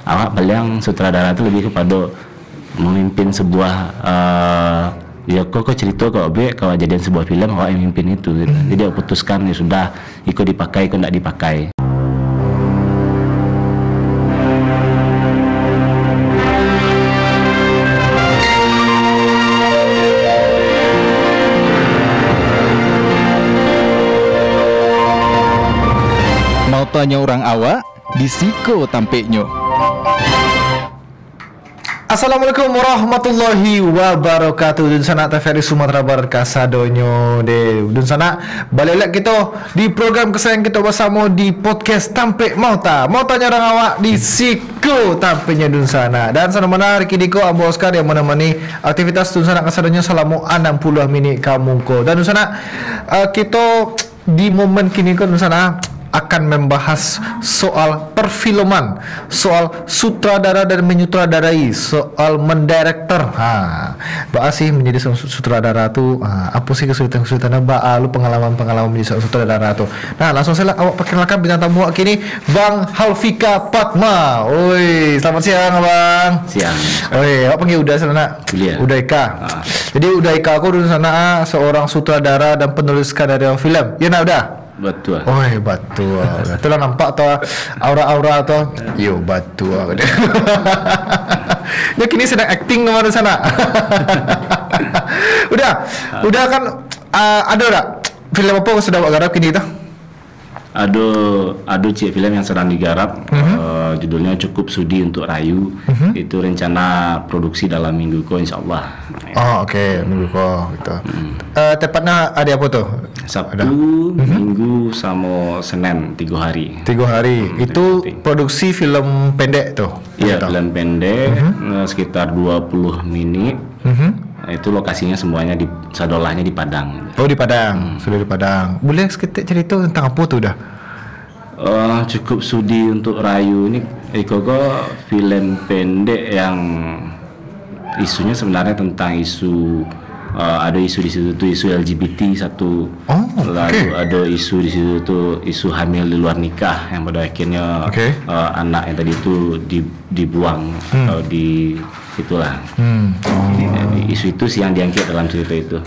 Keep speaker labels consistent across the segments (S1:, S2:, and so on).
S1: awak bilang sutradara itu lebih kepada memimpin sebuah ya kok cerita kok kau jadian sebuah film awak yang memimpin itu gitu. Jadi awak putuskan ya sudah ikut dipakai ikut tidak dipakai.
S2: Mau tanya orang awak di Siko tampeknya.
S3: Assalamualaikum warahmatullahi wabarakatuh. Dun sana TVRI Sumatera Barat kasadonyo de. Dun sana balik lagi kita di program kesayangan kita bersama di podcast Tampek Mauta. Mau tanya orang awak di Siko tampeknya dun sana. Dan sana mana Rikidiko Ambo Oscar yang menemani aktivitas dun sana kasadonyo selama 60 menit kamu ko. Dan dun sana kita di momen kini ko dun sana akan membahas soal perfilman, soal sutradara dan menyutradarai, soal mendirektor. Bahas sih menjadi sutradara tuh apa sih kesulitan-kesulitannya? Lu pengalaman-pengalaman menjadi sutradara tuh. Nah, langsung saya awak perkenalkan bintang tamu kini Bang Halfika Patma. Oi, selamat siang Bang.
S1: Siang.
S3: Oi, awak panggil Uda sana. Uda Eka. Jadi Uda Eka aku dulu sana seorang sutradara dan penulis skenario film. Ya nah udah.
S1: Betul.
S3: Oh betul. Itulah nampak tuh aura-aura tuh. Yo betul. Ya kini sedang acting kemana sana. udah kan ada tak film apa yang sudah garap kini tu?
S1: Ada cik film yang sedang digarap. Judulnya Cukup Sudi Untuk Rayu. Itu rencana produksi dalam minggu ko insyaallah.
S3: Oh okey, minggu ko gitu. Tepatnya ada apa tuh?
S1: Sabtu, Minggu sama Senin 3 hari.
S3: 3 hari. Itu produksi film pendek tuh.
S1: Iya, film pendek sekitar 20 menit. Itu lokasinya semuanya di sadolahnya di Padang.
S3: Oh di Padang, sudah di Padang. Boleh sedikit cerita tentang apa tuh dah?
S1: Cukup Sudi Untuk Rayu ini koko film pendek yang isunya sebenarnya tentang isu ada isu di situ tuh isu LGBT satu. Lalu ada isu di situ tuh isu hamil di luar nikah yang pada akhirnya anak yang tadi itu dibuang atau di itulah. Jadi, isu itu sih yang diangkat dalam cerita itu.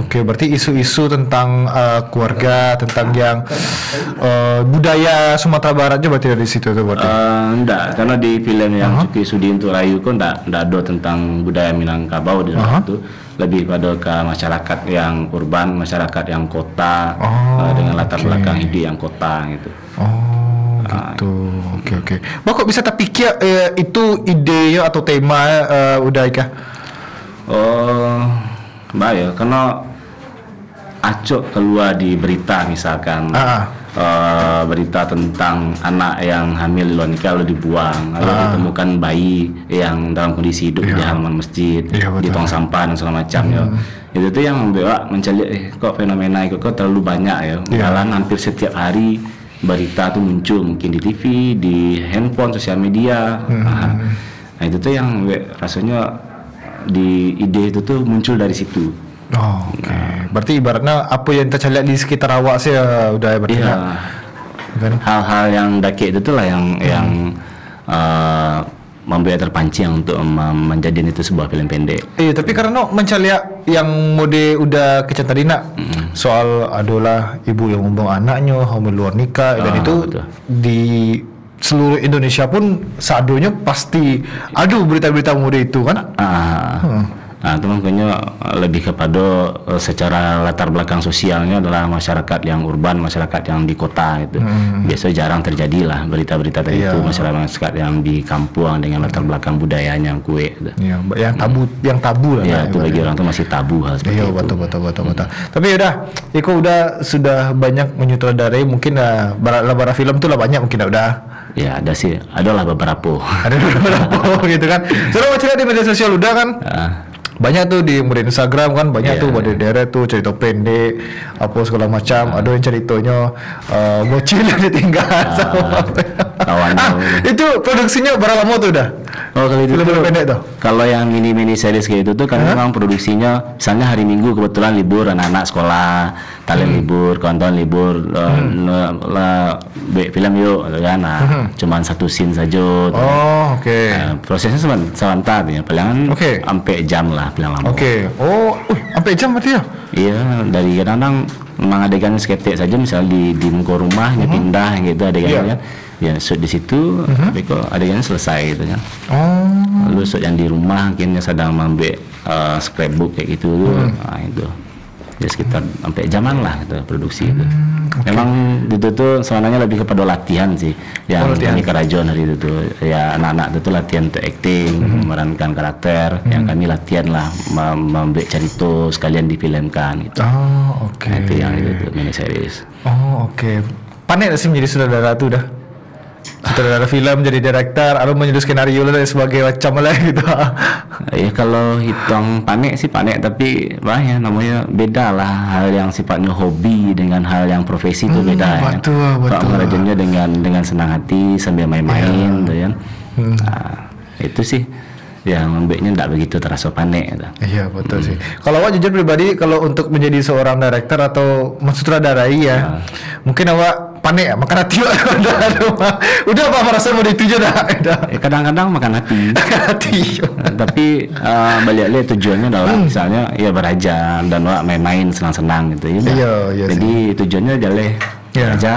S3: Berarti isu-isu tentang keluarga, tentang yang budaya Sumatera Barat juga berarti dari situ tuh berarti.
S1: Enggak, karena di film yang Cukup Sudi Untuk Rayu kan enggak ada tentang budaya Minangkabau di dalam itu. Lebih pada ke masyarakat yang urban, masyarakat yang kota dengan latar belakang hidup yang kota gitu.
S3: Gitu. Oke. Bah kok bisa terpikir itu idenya atau tema udah Ika?
S1: Mbak ya, karena acok keluar di berita misalkan berita tentang anak yang hamil di luar nikah lalu dibuang, lalu ditemukan bayi yang dalam kondisi hidup di halaman masjid, di tong sampah dan segala macamnya. Itu tuh yang membawa mencari kok fenomena itu kok terlalu banyak ya. Malah hampir setiap hari berita tuh muncul mungkin di TV, di handphone, sosial media. Nah itu tuh yang rasanya di ide itu tuh muncul dari situ.
S3: Berarti ibaratnya apa yang kita lihat di sekitar awak sih udah berarti kan? Hal-hal
S1: yang daki itu tuh lah yang membuat terpancing untuk menjadikan itu sebuah film pendek.
S3: Tapi karena mencari yang mode udah kecil tadi nak soal adalah ibu yang membuang anaknya hamil luar nikah dan itu betul. Di seluruh Indonesia pun sadonya pasti ada berita-berita mode itu kan.
S1: Nah itu makanya lebih kepada secara latar belakang sosialnya adalah masyarakat yang urban, masyarakat yang di kota itu. Biasa jarang terjadi lah berita-berita tadi itu masyarakat yang di kampung dengan latar belakang budayanya yang kue itu.
S3: Yang tabu lah.
S1: Ya itu bagi orang itu masih tabu hal seperti itu.
S3: Betul. Tapi udah, Iko sudah banyak menyutradarai mungkin bara film tuh lah banyak mungkin udah.
S1: Ya ada sih, adalah beberapa.
S3: Ada beberapa gitu kan. Soalnya cerita di media sosial udah kan. Banyak tuh di media Instagram kan banyak tuh pada daerah tuh cerita pendek apa segala macam. Ada yang ceritanya bocil yang ditinggal sama kawannya. Itu produksinya berapa lama tuh udah?
S1: Oh, kalau itu
S3: film
S1: tuh,
S3: pendek tuh.
S1: kalau yang mini series kayak itu tuh kan memang produksinya, misalnya hari Minggu kebetulan libur, anak-anak sekolah, kalian libur, kawan-kawan libur, buat film yuk, gitu kan? Nah, cuman satu scene saja.
S3: Oh, oke.
S1: Prosesnya sebentar ya, palingan sampai jam lah, bilang lama.
S3: Oke. Oh, sampai jam berarti ya?
S1: Iya, dari kadang memang adegannya seketik saja, misalnya di muka rumah, pindah gitu adegannya kan. Ya shoot di situ, tapi kok adegannya selesai gitu kan. Lalu shoot yang di rumah mungkin sedang membuat scrapbook kayak gitu, nah itu ya sekitar sampai jaman lah gitu produksi itu. Memang itu tuh sebenarnya lebih kepada latihan sih, yang kami kerajon hari itu tuh ya anak-anak itu tuh latihan untuk acting, memerankan karakter, yang kami latihan lah membuat cerita sekalian difilmkan gitu. Nah, itu yang itu tuh mini series.
S3: Panik sih menjadi sutradara tuh dah. Sutradara film, jadi direktur, atau menyusun skenario dan sebagai macam lah gitu.
S1: Ya kalau hitung panik sih panik, tapi ya namanya beda lah, hal yang sifatnya hobi dengan hal yang profesi itu beda ya.
S3: Betul.
S1: Kalau merajunnya dengan senang hati sambil main-main gitu kan. Nah, itu sih yang membuatnya tidak begitu terasa panik gitu.
S3: Iya betul sih. Kalau awak jujur pribadi, kalau untuk menjadi seorang director atau mensutradarai ya, mungkin awak panik ya, makan hati udah apa merasa mau dituju dah.
S1: Kadang-kadang makan hati. Tapi balik lagi tujuannya adalah misalnya ya beraja dan awak main-main senang-senang gitu ya. Jadi tujuannya adalah beraja,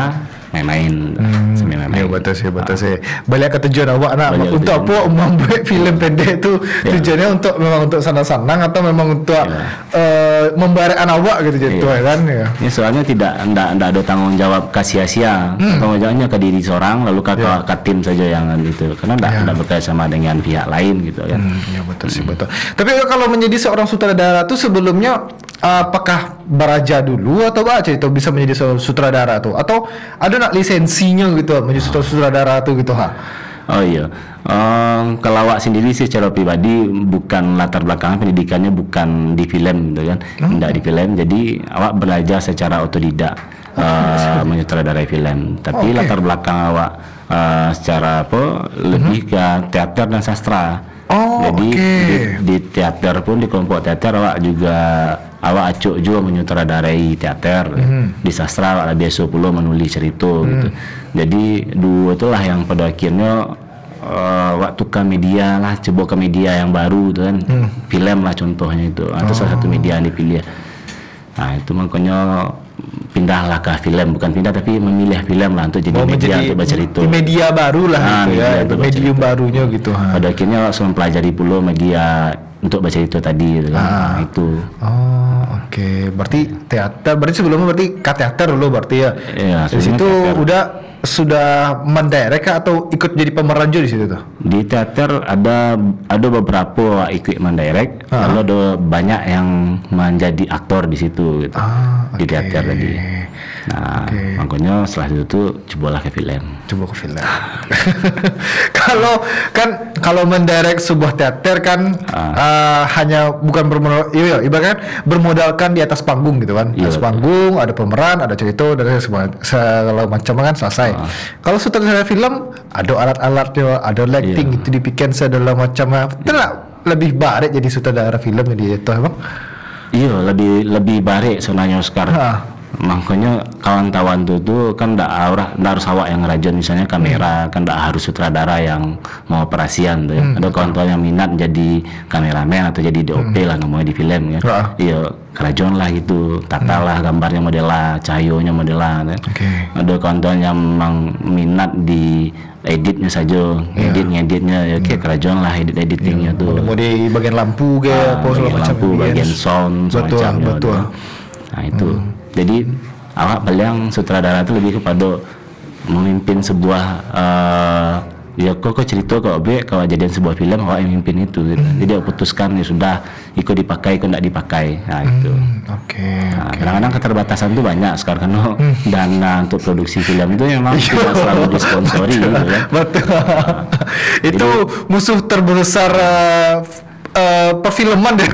S1: main-main, sambil main-main.
S3: Ya betul sih. Balik ke tujuan awak nak untuk apa membuat filem pendek itu tujuannya untuk memang untuk senang-senang atau memang untuk membarekkan awak gitu kan ya.
S1: Ya soalnya tidak ada tanggung jawab ke sia-sia, tanggung jawabnya ke diri seorang lalu ke tim saja yang itu, karena tidak berkait sama dengan pihak lain gitu kan.
S3: Ya betul sih betul. Tapi kalau menjadi seorang sutradara tuh sebelumnya apakah beraja dulu atau itu bisa menjadi seorang sutradara tuh, atau ada nak lisensinya gitu menjadi sutradara tuh gitu
S1: Oh iya, kalau awak sendiri sih secara pribadi bukan latar belakang pendidikannya bukan di film gitu kan, tidak di film, jadi awak belajar secara otodidak menyutradarai film, tapi latar belakang awak secara lebih ke teater dan sastra. Jadi di teater pun, di kelompok teater awak acuk juga menyutradarai teater. Di sastra awak biasa pula menulis cerita gitu. Jadi dua itulah yang pada akhirnya waktu ke media lah, coba ke media yang baru tu kan. Film lah contohnya itu. Itu salah satu media yang dipilih. Nah itu makanya pindahlah ke film, bukan pindah tapi memilih film lah untuk jadi media untuk bercerita.
S3: Media baru lah gitu ya, medium barunya gitu.
S1: Pada akhirnya langsung mempelajari pula media untuk bercerita tadi gitu kan. Nah, itu.
S3: Berarti teater, berarti sebelumnya berarti ke teater dulu berarti ya.
S1: Iya,
S3: di situ sudah mendirect atau ikut jadi pemeran juga di situ tuh?
S1: Di teater ada beberapa ikut mendirect, lalu ada banyak yang menjadi aktor di situ gitu. Di teater tadi. Nah, makanya setelah itu tuh cobalah ke film. Kalau mendirect sebuah teater kan hanya bukan bermodalkan di atas panggung gitu kan. Atas panggung ada pemeran, ada cerita, dan segala macam kan selesai. Kalau sutradara film ada alat-alatnya, ada lighting itu dipikirkan segala macam. Lebih baik jadi sutradara film jadi itu emang. Iya, lebih baik sebenarnya sekarang. Makanya kawan-kawan tuh kan harus awak yang ngerajin misalnya kamera, kan harus sutradara yang mau operasian tuh ya. Ada kawan-kawan yang minat jadi kameramen atau jadi DOP lah namanya di film ya. Iya, kerajon lah gitu, tata lah gambarnya model lah, cahayanya model lah ya. Ada kawan-kawan yang memang minat di editnya saja, ngeditnya ya kayak kerajon lah editingnya tuh.
S3: Mau di bagian lampu
S1: bagian sound semacamnya.
S3: Betul.
S1: Nah itu. Jadi awak paling sutradara itu lebih kepada memimpin sebuah kok cerita kalau jadian sebuah film awak yang memimpin itu gitu. Jadi awak putuskan ya sudah ikut dipakai ikut tidak dipakai. Nah itu. Kadang-kadang keterbatasan itu banyak sekarang karena dana untuk produksi film itu memang tidak selalu disponsori gitu ya.
S3: Betul. Itu musuh terbesar perfilman dari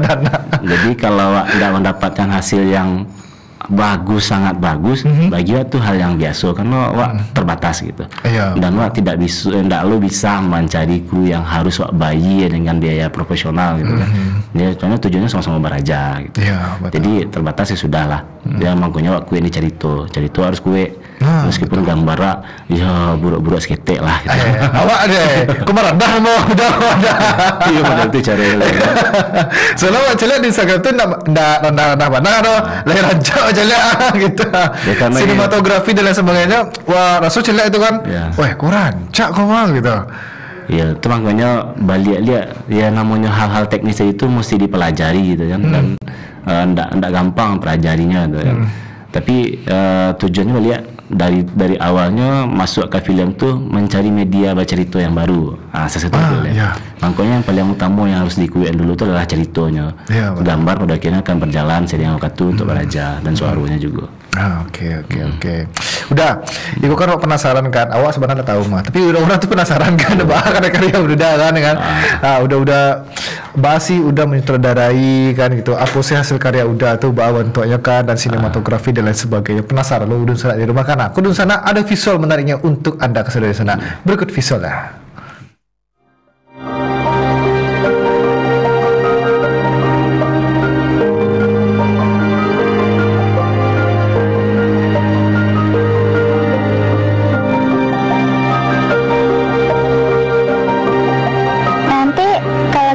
S3: dana.
S1: Jadi kalau tidak mendapatkan hasil yang bagus, sangat bagus, bagi Wak tuh hal yang biasa karena Wak terbatas gitu. Dan Wak tidak lo bisa mencari kru yang harus Wak bayar dengan biaya proporsional gitu kan. Dia soalnya tujuannya sama-sama beraja gitu. Jadi terbatas ya sudah lah. Dia makanya Wak kue ini cerita harus kue meskipun gambar ya buruk-buruk seketek lah gitu.
S3: Awak deh, kemarin dah mau udah.
S1: Iya model itu caranya.
S3: Soalnya Wak celak di Instagram tuh ndak rendah mana doh, lahir rancak celak gitu. Sinematografi dan lain sebagainya, wah rasul celak itu kan. Wah kurang, cak kau mah gitu.
S1: Ya, itu makanya balik lihat ya namanya hal-hal teknis itu mesti dipelajari gitu kan dan ndak gampang pelajarinya gitu kan. Tapi tujuannya lihat dari awalnya masuk ke film tuh mencari media baca cerita yang baru. Sesuatu makanya yang paling utama yang harus dikuian dulu itu adalah ceritanya. Gambar pada akhirnya akan berjalan sering waktu untuk belajar dan suaranya juga.
S3: Oke. Udah, ibu kan penasaran kan, awak sebenarnya tahu mah. Tapi orang tuh penasaran kan, karya udah kan, udah basi udah menyutradarai kan gitu. Apa sih hasil karya udah tuh bawa bentuknya kan dan sinematografi dan lain sebagainya. Penasaran lo udah sana di rumah kan? Aku di sana ada visual menariknya untuk anda kesadar di sana. Berikut visualnya.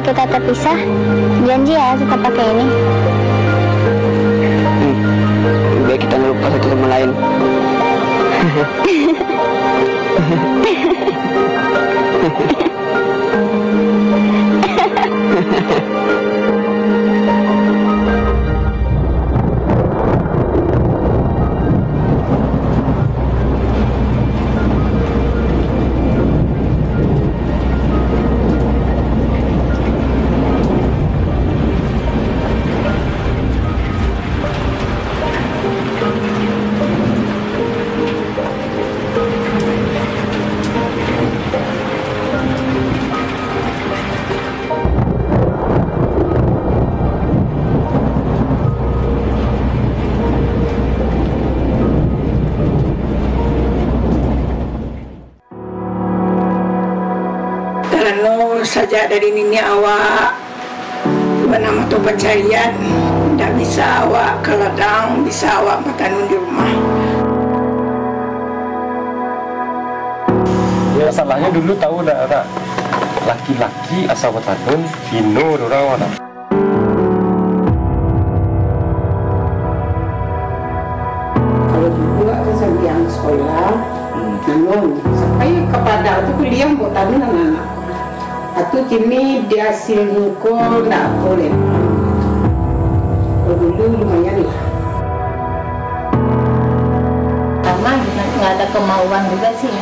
S4: Kita terpisah, janji ya tetap pakai ini.
S5: Biar kita ngelupa satu sama lain.
S6: Saja dari nini awak bernama tu pencarian, tidak bisa awak ke ladang, bisa awak bertanun di rumah.
S7: Ya salahnya dulu tahu dah laki-laki asal bertanun Vino orang mana.
S6: Kalau dulu ada sampai sekolah, tanun sampai kepada itu kuliah buat tanun anak-anak. Atau kini dia hasil kau nak boleh. Dulu lumayan lah.
S4: Karena nggak ada kemauan juga sih.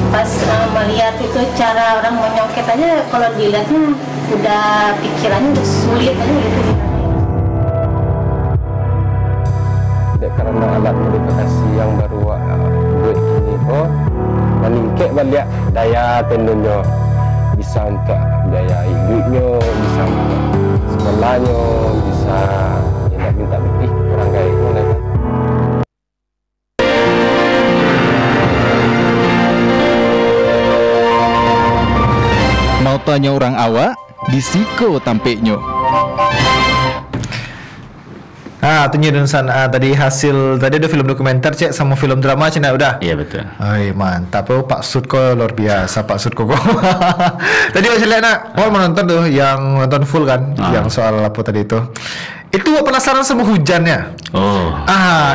S4: Pas melihat itu cara orang menyongket aja, kalau dilihatnya udah pikirannya udah sulit aja gitu.
S7: Tidak karena alat modifikasi yang baru buat ini meningkat balik daya tenunnya. Bisa untuk biaya hidupnya, bisa untuk sekolahnya, bisa minta lebih orang kayak mana kan.
S2: Mau tanya orang awak, disiko tampeknya.
S3: Tunjuk dan sana tadi hasil tadi ada film dokumenter cek sama film drama cina udah.
S1: Iya betul.
S3: Ay mantap Pak Sud kok luar biasa Pak Sud kok. Tadi saya lihat nak, menonton tuh yang nonton full kan, yang soal apa tadi itu. Itu penasaran sama hujannya.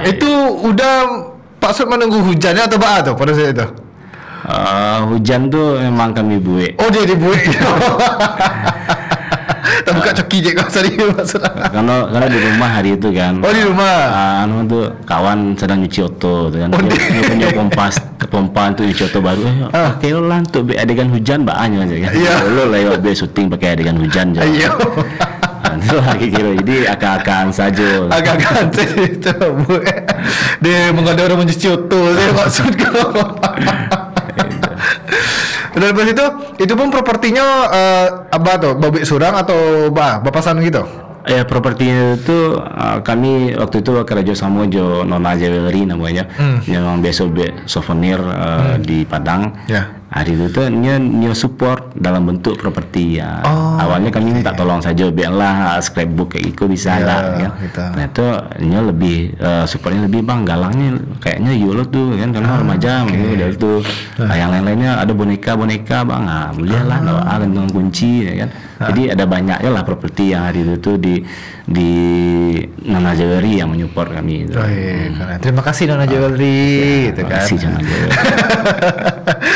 S3: Itu udah Pak Sud menunggu hujannya atau apa tuh pada saat itu?
S1: Hujan tuh memang kami buat.
S3: Oh dia dibuat. Tak buka coki je kau tadi maksud.
S1: Karena di rumah hari itu kan.
S3: Oh di rumah.
S1: Anu tu kawan sedang nyuci oto tu kan. Dia punya pompa untuk nyuci oto baru. Pakai lah untuk adegan hujan bahannya aja kan. Lo lewat biar syuting pakai adegan hujan je. Iya. Itu lagi kira. Jadi akal-akalan saja.
S3: Akal-akalan itu. Dia mengada orang mencuci oto. Saya maksud kau. Dan lepas itu pun propertinya apa tuh, babik surang atau bapasan gitu?
S1: Ya propertinya itu kami waktu itu kerja sama jo Nona Jewelry namanya, yang biasa souvenir di Padang. Hari itu tuh nyo support dalam bentuk properti ya. Awalnya kami minta tolong saja, biarlah scrapbook kayak Iko bisa lah kan.
S3: Gitu.
S1: Nah itu nyo lebih supportnya lebih bang, galangnya kayaknya Yulo tuh kan karena remaja model tuh. Yang lain-lainnya ada boneka bang, belilah doa gantung kunci ya kan. Jadi ada banyaknya lah properti yang hari itu tuh di Nona Jewelry yang menyupport kami itu.
S3: Terima kasih Nona Jewelry gitu kan.
S1: Terima kasih Nona Jewelry.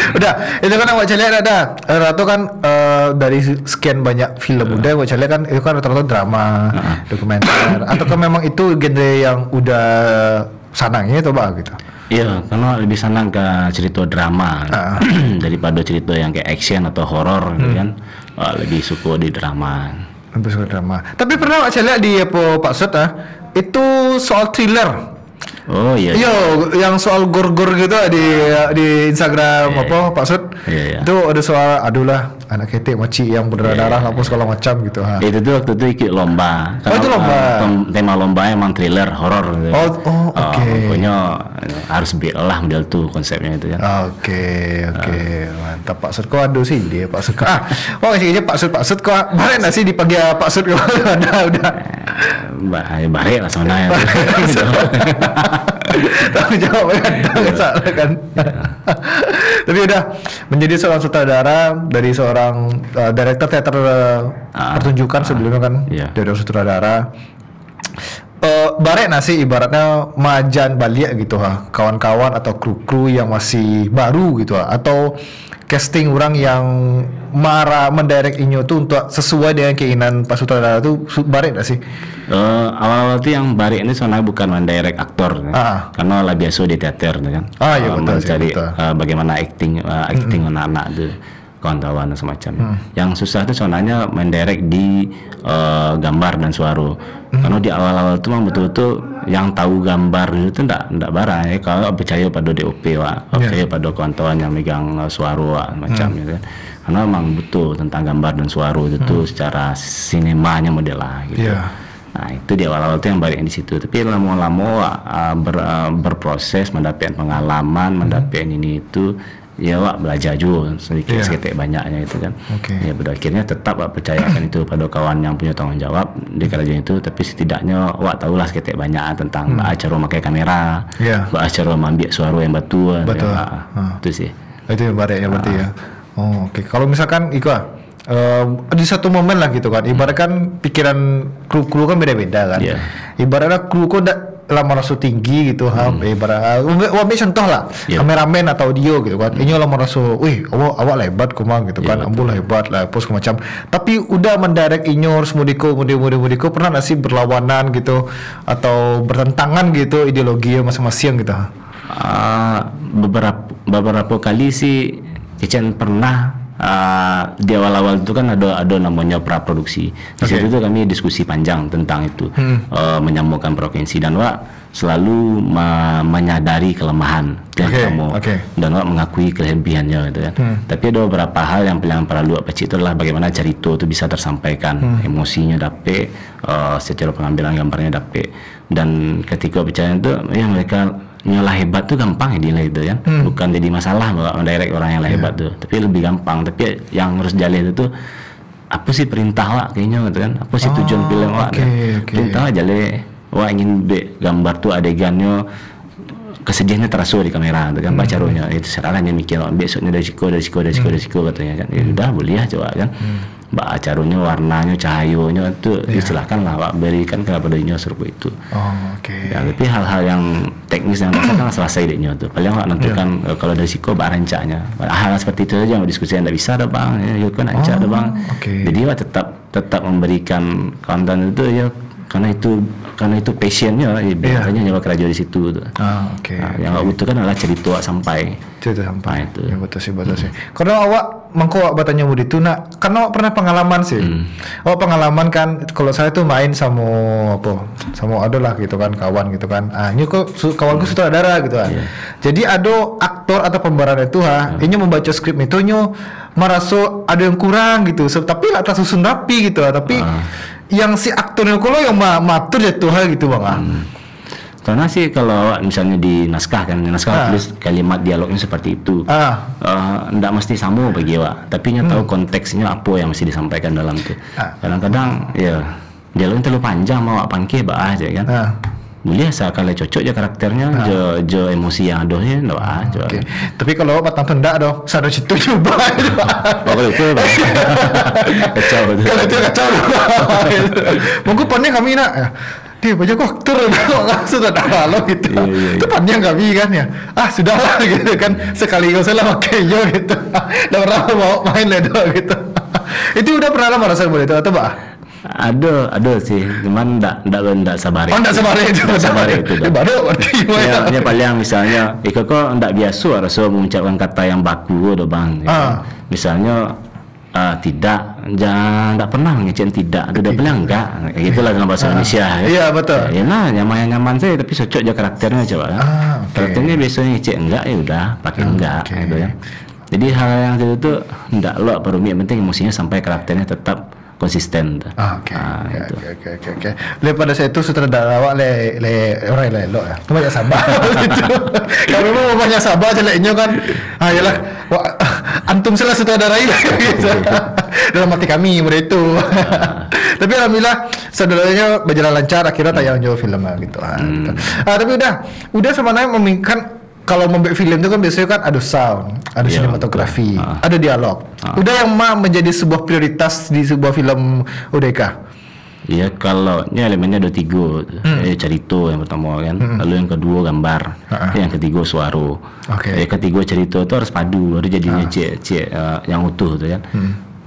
S3: Udah, itu kan awak cari ada Ratu kan dari sekian banyak film udah awak cari kan itu kan rata-rata drama, dokumenter atau kan memang itu genre yang udah sanangnya coba gitu.
S1: Iya, karena lebih senang ke cerita drama daripada cerita yang kayak action atau horor gitu kan. Lebih suka di drama.
S3: Lebih suka drama. Tapi pernah awak lihat di Pak Sud itu soal thriller.
S1: Oh iya.
S3: Iya, yang soal gor-gor gitu di Instagram Pak Sud.
S1: Iya.
S3: Itu ada soal adulah anak ketek maci yang berdarah apa segala macam gitu
S1: Itu tuh waktu itu ikut lomba.
S3: Itu lomba.
S1: Tema lomba emang thriller horor gitu.
S3: Oke.
S1: Pokoknya harus lah model tuh konsepnya itu kan.
S3: Oke. Mantap Pak Sud kok aduh sih dia Pak Sud. Kayaknya Pak Sud kok bareng sih dipanggil Pak Sud udah.
S1: Bare lah sebenarnya.
S3: Tapi jawab kan. Tapi udah menjadi seorang sutradara dari seorang direktur teater pertunjukan sebelumnya kan dari sutradara. Barek nasi ibaratnya majan balik gitu kawan-kawan atau kru-kru yang masih baru gitu atau casting orang yang mendirect inyo tuh untuk sesuai dengan keinginan Pak Sutradara tuh barek nggak sih?
S1: Awal-awal tuh yang barek ini soalnya bukan mendirect aktor karena lah biasa di teater kan.
S3: Iya betul.
S1: Mencari bagaimana acting anak-anak tuh kawan-kawan semacam. Yang susah tuh soalnya mendirect di gambar dan suara. Karena di awal-awal tuh memang betul-betul yang tahu gambar itu ndak barang ya. Kalau percaya pada DOP percaya pada kawan-kawan yang megang suara macam gitu kan. Karena memang betul tentang gambar dan suara itu secara sinemanya model lah gitu. Nah itu di awal-awal tuh yang balik di situ. Tapi lama-lama berproses mendapat pengalaman, mendapat ini itu. Ya wak belajar juga sedikit banyaknya itu kan. Ya pada akhirnya tetap wak percayakan itu pada kawan yang punya tanggung jawab di kerajaan itu. Tapi setidaknya wak tahulah sedikit banyak tentang cara memakai kamera, cara mengambil suara yang betul.
S3: Betul.
S1: Itu sih.
S3: Itu yang bareknya berarti ya. Oke. Kalau misalkan Iko di satu momen lah gitu kan. Ibarat kan pikiran kru kan beda-beda kan. Ibaratnya kru kok lama rasu tinggi gitu ibarat ambil contoh lah kameramen atau audio gitu kan ini lama rasu awak lebat kumang gitu kan ambil hebat lah pos macam tapi udah mendirect inyor semudiko pernah nggak sih berlawanan gitu atau bertentangan gitu ideologi masing-masing gitu
S1: beberapa kali sih Kecen pernah di awal-awal itu kan ada namanya praproduksi. Di situ tuh kami diskusi panjang tentang itu, menyambungkan provinsi dan Wak selalu menyadari kelemahan kamu dan Wak mengakui kelebihannya gitu kan. Tapi ada beberapa hal yang perlu Wak pecik itu adalah bagaimana cerita itu bisa tersampaikan, emosinya dapet, secara pengambilan gambarnya dapet. Dan ketika bicara itu, ya mereka nyolah hebat tuh gampang ya dinilai itu kan, bukan jadi masalah bahwa mendirect orang yang hebat tuh, tapi lebih gampang. Tapi yang harus jalan itu apa sih perintah Wak kayaknya gitu kan, apa sih tujuan film Wak? Perintah aja le, Wak ingin gambar tuh adegannya kesedihannya terasa di kamera gitu kan, bacaronya itu serahnya mikir besoknya dari siko katanya kan, ya udah boleh ya coba kan. Acaranya, warnanya, cahayanya itu istilahkan lah Wak berikan kepada inyo serupa itu. Ya, tapi hal-hal yang teknis yang dasar kan selesai inyo tuh. Paling Wak nentukan kalau dari siko rancanya. Hal seperti itu saja diskusi yang tidak bisa ada bang, ya kan aja ada bang. Jadi Wak tetap memberikan konten itu ya karena itu passionnya biasanya nyoba kerja di situ tuh. Yang Wak butuhkan adalah cerita sampai
S3: itu. Ya betul sih. Karena awak mangko bertanya mudi itu karena awak pernah pengalaman sih. Awak pengalaman kan kalau saya tuh main sama ada lah gitu kan kawan gitu kan. Ini kok kawanku sutradara gitu kan. Jadi ada aktor atau pemeran itu ini membaca skrip itu merasa ada yang kurang gitu. Tapi lah tak susun rapi gitu tapi yang si aktornya kalau yang matur jatuh hal gitu bang.
S1: Karena sih kalau misalnya di naskah tulis kalimat dialognya seperti itu, ndak mesti sama bagi awak, tapi tahu konteksnya apa yang mesti disampaikan dalam itu. Kadang-kadang ya dialognya terlalu panjang mau awak pangke bah aja kan. Boleh sekali cocok je karakternya, je emosi yang ada ya, ndak aja.
S3: Okay. Tapi kalau awak tonton ndak doh, sadar situ coba.
S1: Kalau itu kacau betul.
S3: Kalau itu kacau. Mungkin pannya kami nak. Dia baca kok aktor sudah dah lalu gitu. Itu panjang kami kan ya. Sudahlah gitu kan. Sekali kau salah pakai yo gitu. Dah pernah mau main ledo gitu. Itu udah pernah lama rasa boleh itu atau bah?
S1: Ada sih, cuman ndak sabar.
S3: Ndak sabar itu.
S1: Sabar itu.
S3: Baru berarti.
S1: Ya paling misalnya, kok ndak biasa rasa mengucapkan kata yang baku do bang. Misalnya tidak, jangan ndak pernah ngecen tidak. Ada bilang enggak. Kayak gitulah dalam bahasa Indonesia.
S3: Iya betul.
S1: Ya nah nyaman saya tapi cocok je karakternya coba. Karakternya biasanya ngecek enggak ya udah pakai enggak gitu ya. Jadi hal yang itu ndak lo perlu yang penting emosinya sampai karakternya tetap konsisten.
S3: Oke. Daripada saya itu sutradara awak orang elok ya. Tu banyak sabar gitu. Kalau memang banyak sabar jeleknya kan. Yalah antum salah sutradara ini gitu. Dalam hati kami mereka itu. Tapi alhamdulillah saudaranya berjalan lancar akhirnya tayang jo film gitu. Tapi udah sebenarnya memikirkan kalau membuat film itu kan biasanya kan ada sound, ada sinematografi, ada dialog. Udah yang menjadi sebuah prioritas di sebuah film UDK.
S1: Iya, kalau elemennya ada 3, cerita yang pertama kan, lalu yang kedua gambar, yang ketiga suara. Yang ketiga cerita itu harus padu, harus jadinya yang utuh tu kan.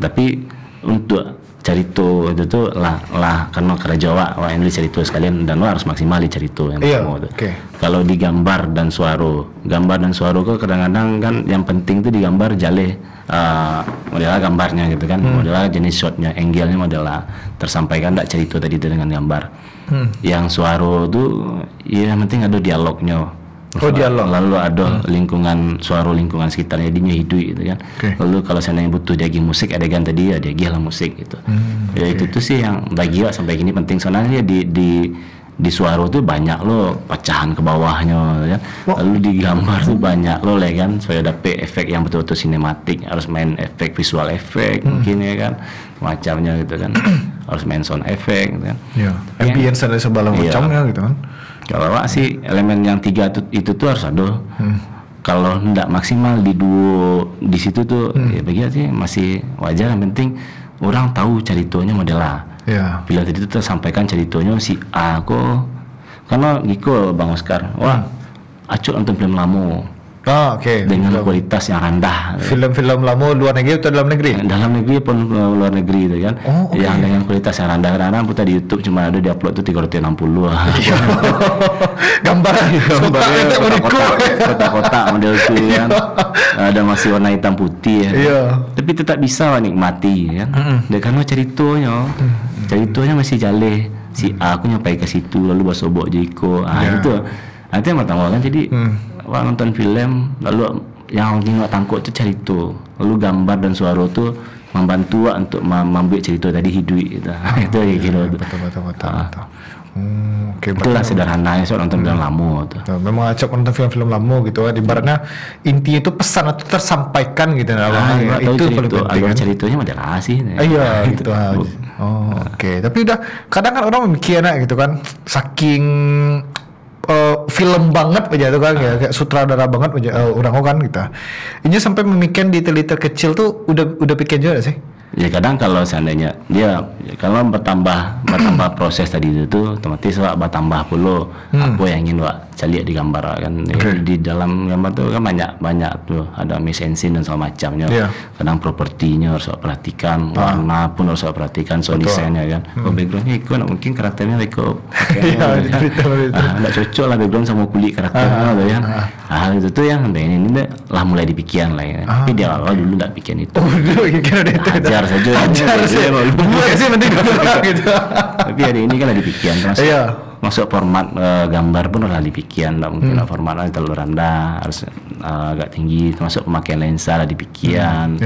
S1: Tapi untuk cerita itu tuh lah karena kerja awak yang cerita sekalian dan lo harus maksimal di cerita yang pertama tu. Kalau di gambar dan suara kok kadang-kadang kan yang penting tuh di gambar jale modelnya gambarnya gitu kan, modelnya jenis shotnya, angle-nya modelnya tersampaikan tak cerita tadi itu dengan gambar. Yang suara tuh ya yang penting ada dialognya.
S3: Dialog.
S1: Lalu ada lingkungan sekitarnya dinya hidup gitu kan. Lalu kalau seandainya butuh diagi musik adegan tadi ya diagi lah musik gitu. Ya itu tuh sih yang bagi awak sampai gini penting soalnya di suara tuh banyak lo pecahan ke bawahnya kan. Lalu di gambar tuh banyak lo lah kan supaya dapet efek yang betul-betul sinematik, harus main efek visual efek mungkin ya kan macamnya gitu kan. Harus main sound effect gitu kan.
S3: Ambience dan segala macamnya gitu kan.
S1: Kalau awak sih elemen yang 3 itu tuh harus ada. Kalau tidak maksimal di situ tuh ya bagi sih masih wajar. Yang penting orang tahu ceritanya modelnya. Bila tadi itu tersampaikan ceritanya si A kok karena gitu Bang Oscar. Wah, acuk nonton film lama. Dengan kualitas yang rendah.
S3: Film-film lama luar negeri atau dalam negeri?
S1: Dalam negeri pun luar negeri itu kan. Yang dengan kualitas yang rendah. Kadang-kadang putar di YouTube cuma ada di-upload tuh 360.
S3: Gambar
S1: kotak-kotak model itu kan. Ada masih warna hitam putih ya. Tapi tetap bisa nikmati kan. Karena ceritanya masih jale. Si A aku nyampai ke situ lalu basobok Jiko. Itu. Nanti yang pertama kan jadi wah nonton film lalu yang tengok tangkuk tu cerita, lalu gambar dan suara tu membantu untuk membuat cerita tadi hidup gitu. Itu kayak gitu.
S3: Betul.
S1: Itulah sederhananya soal nonton film lama tu.
S3: Memang acak nonton film-film lama gitu. Ibaratnya intinya itu pesan itu tersampaikan gitu. Itu paling penting.
S1: Alur ceritanya adalah sih.
S3: Iya gitu. Tapi udah kadang kan orang memikirnya gitu kan saking film banget aja tuh kan kayak sutradara banget aja orang kan kita. Ini sampai memikirkan detail-detail kecil tuh udah pikir juga sih.
S1: Ya kadang kalau seandainya dia kalau bertambah proses tadi itu otomatis wak bertambah pula apa yang ingin wak cari di gambar kan. Di dalam gambar tuh kan banyak tuh ada mise-en-scene dan segala macamnya. Kadang propertinya harus wak perhatikan, warna pun harus wak perhatikan, sound desainnya kan. Backgroundnya ikut mungkin karakternya ikut. Nggak cocok lah background sama kulit karakternya tuh kan. Hal itu tuh yang ini lah mulai dipikiran lah ya. Tapi di awal dulu nggak pikiran itu. Ajar saja.
S3: Dua sih penting gitu.
S1: Tapi hari ini kan ada dipikiran termasuk masuk format gambar pun lah dipikirkan, tak mungkin lah format terlalu rendah, harus agak tinggi. Termasuk pemakaian lensa lah dipikirkan,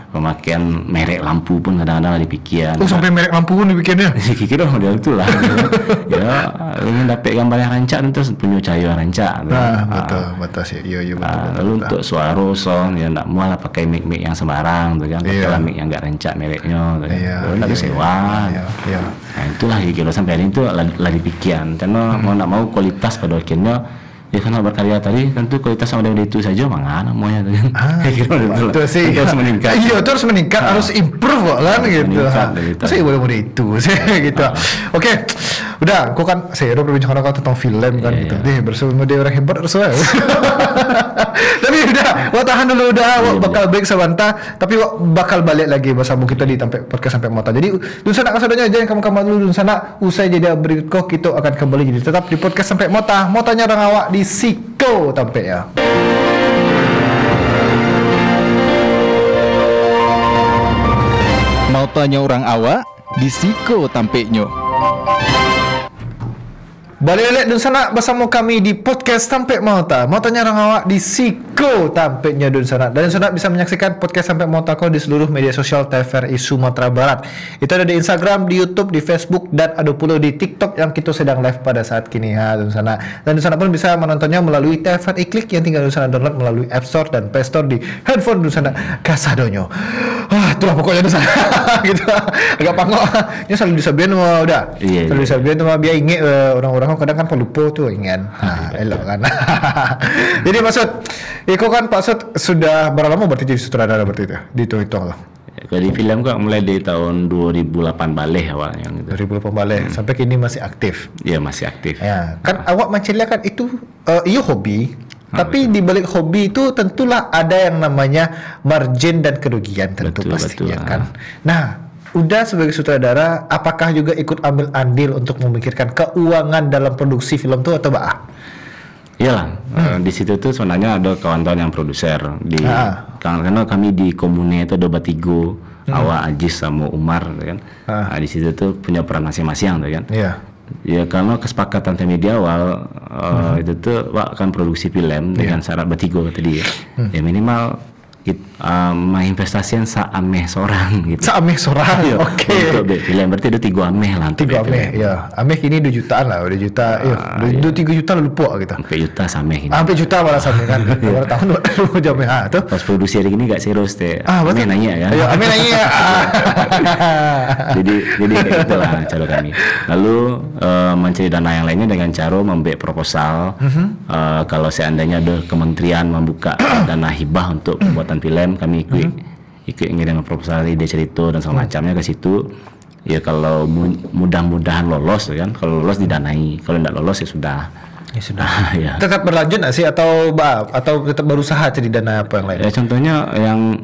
S1: pemakaian merek lampu pun kadang-kadang lah dipikirkan.
S3: Sampai merek lampu pun dipikirkan ya?
S1: Kira model itulah. Ya, ingin dapat gambar yang rancak tentu punya cahaya yang rancak.
S3: Betul sih. Iya betul.
S1: Lalu untuk suara sound ya tak mau lah pakai mic yang sembarang, tu kan. Pakai mic yang enggak rancak mereknya, tu kan. Tak ada sewa. Nah, itulah kira sampai hari itu lah dipikirkan. Karena mau nak mau kualitas pada akhirnya ya karena berkarya tadi tentu kualitas sama dari itu saja mana maunya tu kan.
S3: Betul sih.
S1: Harus meningkat.
S3: Iya, terus meningkat, harus improve kan gitu. Saya boleh itu gitu. Oke. Udah, kau kan saya berbincang kau tentang film kan gitu. Bersama dia orang hebat harus. Tapi udah, wak tahan dulu wak bakal break sebentar. Tapi wak bakal balik lagi bersama kita di podcast sampai mata. Jadi Dun Sanak kasadanya jangan kamu dulu Dun Sanak. Usai jadi berikut kita akan kembali jadi tetap di podcast sampai mata. Motanya orang awak di Siko tampil ya.
S2: Mau tanya orang awak di Siko tampilnya.
S3: Balik Dun Sanak bersama kami di podcast Sampai Mata. Mau tanya orang awak di Siko tampilnya Dun Sanak. Dan Dun Sanak bisa menyaksikan podcast Sampai Mata kau di seluruh media sosial TVRI Sumatera Barat. Itu ada di Instagram, di YouTube, di Facebook, dan ada pula di TikTok yang kita sedang live pada saat kini Dun Sanak. Dan Dun Sanak pun bisa menontonnya melalui TVRI Klik yang tinggal Dun Sanak download melalui App Store dan Play Store di handphone Dun Sanak kasadonyo. Itulah pokoknya Dun Sanak. Gitu. Agak pangok. Ini selalu disabihin udah. Selalu disabihin biar ingat orang-orang kadang kan pelupa tu ingat. Elok kan. Jadi maksud Iko kan Pak Sud sudah berapa lama berarti jadi sutradara berarti itu? Dihitung-hitung lah.
S1: Kalau di film kok mulai dari tahun 2008 balik awalnya gitu.
S3: 2008 balik sampai kini masih aktif.
S1: Iya, masih aktif.
S3: Ya, kan awak Mancelia kan itu iyo hobi. Tapi di balik hobi itu tentulah ada yang namanya margin dan kerugian tentu pastinya kan. Nah, udah sebagai sutradara, apakah juga ikut ambil andil untuk memikirkan keuangan dalam produksi film itu atau bah?
S1: Iyalah, di situ tuh sebenarnya ada kawan-kawan yang produser di karena kami di komune itu ada Batigo, Awak, Ajis sama Umar kan. Di situ tuh punya peran masing-masing kan. Ya karena kesepakatan kami di awal itu tuh akan produksi film dengan syarat Batigo tadi ya. Ya minimal investasian seameh seorang gitu.
S3: Seameh seorang. Oke.
S1: Untuk film berarti ada 3 ameh lah.
S3: 3 ameh ya. Ameh kini 2 jutaan lah, 2 juta. 3 juta lupa gitu.
S1: 4 juta sameh ini.
S3: 4 juta malah sameh kan. Berapa tahun jameh tuh.
S1: Pas produksi hari ini enggak serius teh. Ameh nanya kan.
S3: Ayo ameh nanya.
S1: jadi kayak gitulah cara kami. Lalu mencari dana yang lainnya dengan cara membuat proposal. Kalau seandainya ada kementerian membuka dana hibah untuk pembuatan film, kami ikut ngirim proposal, ide cerita dan segala macamnya ke situ. Ya kalau mudah-mudahan lolos kan, kalau lolos didanai, kalau tidak lolos ya sudah. Ya.
S3: Tetap berlanjut nggak sih atau tetap berusaha cari dana apa yang lain?
S1: Ya contohnya